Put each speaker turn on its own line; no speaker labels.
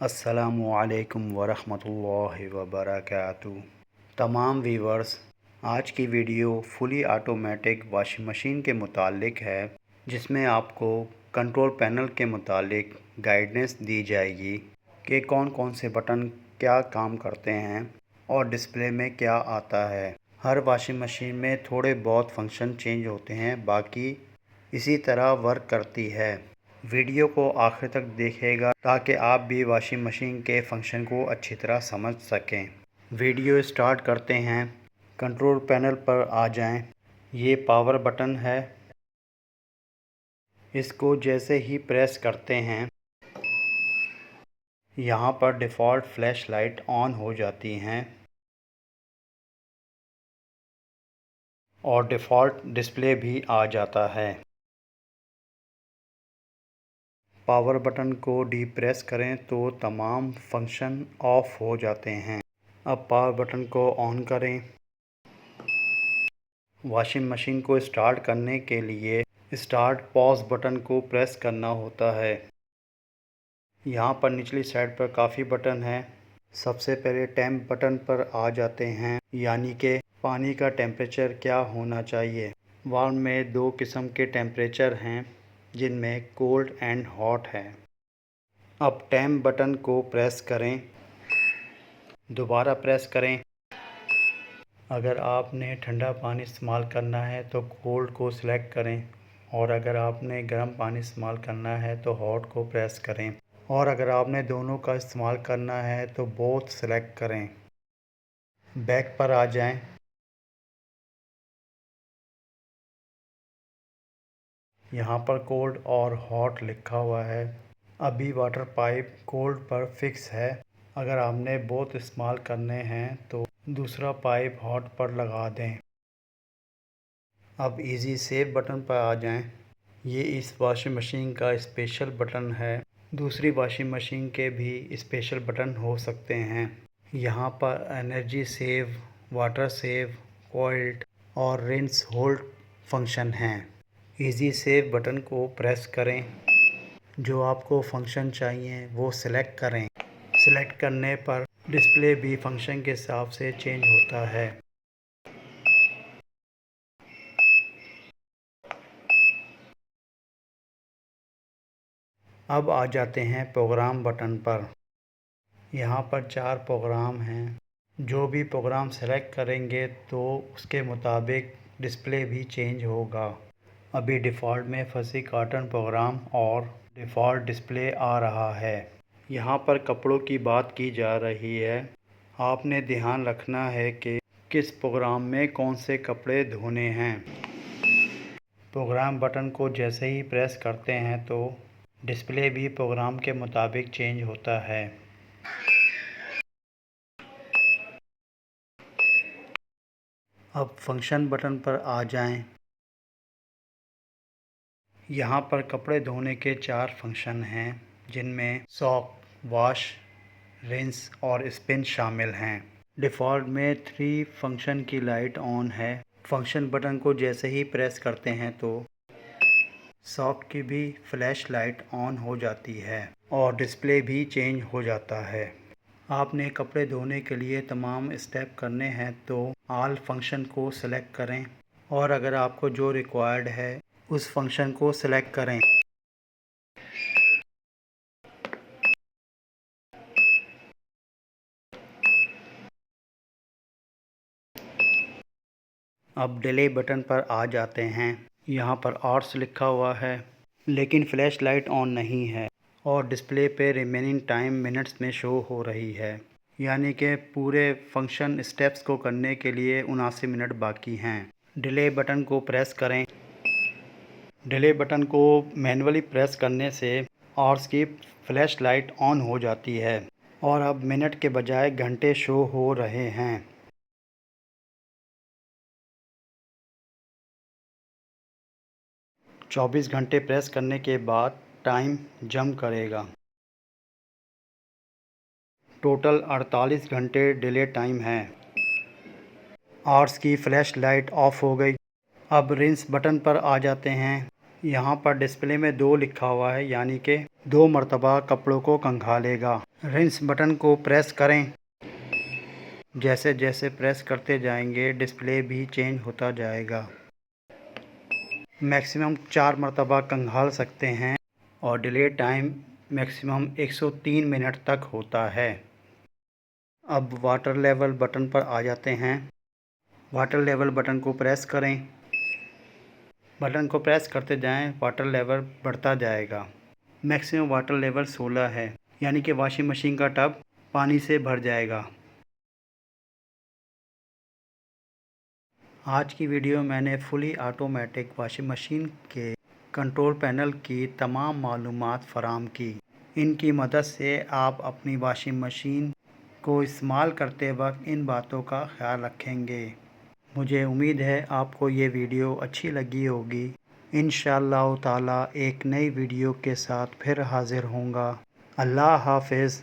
अस्सलामुअलैकुम वरहमतुल्लाहि वबरकातुहू। तमाम व्यूवर्स, आज की video fully automatic washing machine के मुतालिक है, जिसमें आपको कंट्रोल पैनल के मुतालिक गाइडेंस दी जाएगी कि कौन कौन से बटन क्या काम करते हैं और डिस्प्ले में क्या आता है। हर वॉशिंग मशीन में थोड़े बहुत फंक्शन चेंज होते हैं, बाकी इसी तरह वर्क करती है। वीडियो को आखिर तक देखिएगा ताकि आप भी वॉशिंग मशीन के फंक्शन को अच्छी तरह समझ सकें। वीडियो स्टार्ट करते हैं। कंट्रोल पैनल पर आ जाएं। ये पावर बटन है। इसको जैसे ही प्रेस करते हैं, यहाँ पर डिफ़ॉल्ट फ्लैश लाइट ऑन हो जाती हैं और डिफ़ॉल्ट डिस्प्ले भी आ जाता है। पावर बटन को डीप्रेस करें तो तमाम फंक्शन ऑफ हो जाते हैं। अब पावर बटन को ऑन करें। वॉशिंग मशीन को स्टार्ट करने के लिए स्टार्ट पॉज बटन को प्रेस करना होता है। यहाँ पर निचली साइड पर काफ़ी बटन हैं। सबसे पहले टेम्प बटन पर आ जाते हैं, यानी कि पानी का टेम्परेचर क्या होना चाहिए। वाल्व में दो किस्म के टेम्परेचर हैं, जिनमें कोल्ड एंड हॉट है। अब टेम्प बटन को प्रेस करें, दोबारा प्रेस करें। अगर आपने ठंडा पानी इस्तेमाल करना है तो कोल्ड को सिलेक्ट करें, और अगर आपने गर्म पानी इस्तेमाल करना है तो हॉट को प्रेस करें, और अगर आपने दोनों का इस्तेमाल करना है तो बोथ सेलेक्ट करें। बैक पर आ जाएं। यहाँ पर कोल्ड और हॉट लिखा हुआ है। अभी वाटर पाइप कोल्ड पर फिक्स है। अगर आपने बोथ इस्तेमाल करने हैं तो दूसरा पाइप हॉट पर लगा दें। अब इजी सेव बटन पर आ जाएं। ये इस वॉशिंग मशीन का स्पेशल बटन है। दूसरी वॉशिंग मशीन के भी स्पेशल बटन हो सकते हैं। यहाँ पर energy save, water save, coiled और रिंस होल्ड फंक्शन हैं। इजी सेव बटन को प्रेस करें। जो आपको फंक्शन चाहिए वो सिलेक्ट करें। सिलेक्ट करने पर डिस्प्ले भी फंक्शन के हिसाब से चेंज होता है। अब आ जाते हैं प्रोग्राम बटन पर। यहाँ पर 4 प्रोग्राम हैं। जो भी प्रोग्राम सेलेक्ट करेंगे तो उसके मुताबिक डिस्प्ले भी चेंज होगा। अभी डिफ़ॉल्ट में फसी कॉटन प्रोग्राम और डिफ़ॉल्ट डिस्प्ले आ रहा है। यहाँ पर कपड़ों की बात की जा रही है। आपने ध्यान रखना है कि किस प्रोग्राम में कौन से कपड़े धोने हैं। प्रोग्राम बटन को जैसे ही प्रेस करते हैं तो डिस्प्ले भी प्रोग्राम के मुताबिक चेंज होता है। अब फंक्शन बटन पर आ जाएं। यहाँ पर कपड़े धोने के 4 फंक्शन हैं, जिनमें सॉक, वॉश, रिंस और स्पिन शामिल हैं। डिफ़ॉल्ट में 3 फंक्शन की लाइट ऑन है। फंक्शन बटन को जैसे ही प्रेस करते हैं तो सॉक की भी फ्लैश लाइट ऑन हो जाती है और डिस्प्ले भी चेंज हो जाता है। आपने कपड़े धोने के लिए तमाम स्टेप करने हैं तो ऑल फंक्शन को सिलेक्ट करें, और अगर आपको जो रिक्वायर्ड है उस फंक्शन को सिलेक्ट करें। अब डिले बटन पर आ जाते हैं। यहाँ पर आवर्स लिखा हुआ है, लेकिन फ्लैश लाइट ऑन नहीं है और डिस्प्ले पे रिमेनिंग टाइम मिनट्स में शो हो रही है, यानी कि पूरे फंक्शन स्टेप्स को करने के लिए 79 मिनट बाकी हैं। डिले बटन को प्रेस करें। डिले बटन को मैन्युअली प्रेस करने से आवर्स की फ्लैश लाइट ऑन हो जाती है और अब मिनट के बजाय घंटे शो हो रहे हैं। 24 घंटे प्रेस करने के बाद टाइम जंप करेगा। टोटल 48 घंटे डिले टाइम है। आवर्स की फ्लैश लाइट ऑफ हो गई। अब रिंस बटन पर आ जाते हैं। यहाँ पर डिस्प्ले में 2 लिखा हुआ है, यानी कि 2 मरतबा कपड़ों को खंगालेगा। रिंस बटन को प्रेस करें। जैसे जैसे प्रेस करते जाएंगे डिस्प्ले भी चेंज होता जाएगा। मैक्सिमम 4 मरतबा खंगाल सकते हैं और डिले टाइम मैक्सिमम 103 मिनट तक होता है। अब वाटर लेवल बटन पर आ जाते हैं। वाटर लेवल बटन को प्रेस करें। बटन को प्रेस करते जाएं, वाटर लेवल बढ़ता जाएगा। मैक्सिमम वाटर लेवल 16 है, यानी कि वॉशिंग मशीन का टब पानी से भर जाएगा। आज की वीडियो मैंने फुली ऑटोमेटिक वॉशिंग मशीन के कंट्रोल पैनल की तमाम मालूमात फराहम की। इनकी मदद से आप अपनी वॉशिंग मशीन को इस्तेमाल करते वक्त इन बातों का ख्याल रखेंगे। मुझे उम्मीद है आपको ये वीडियो अच्छी लगी होगी। इंशाअल्लाह ताला एक नई वीडियो के साथ फिर हाज़िर होऊंगा। अल्लाह हाफ़िज़।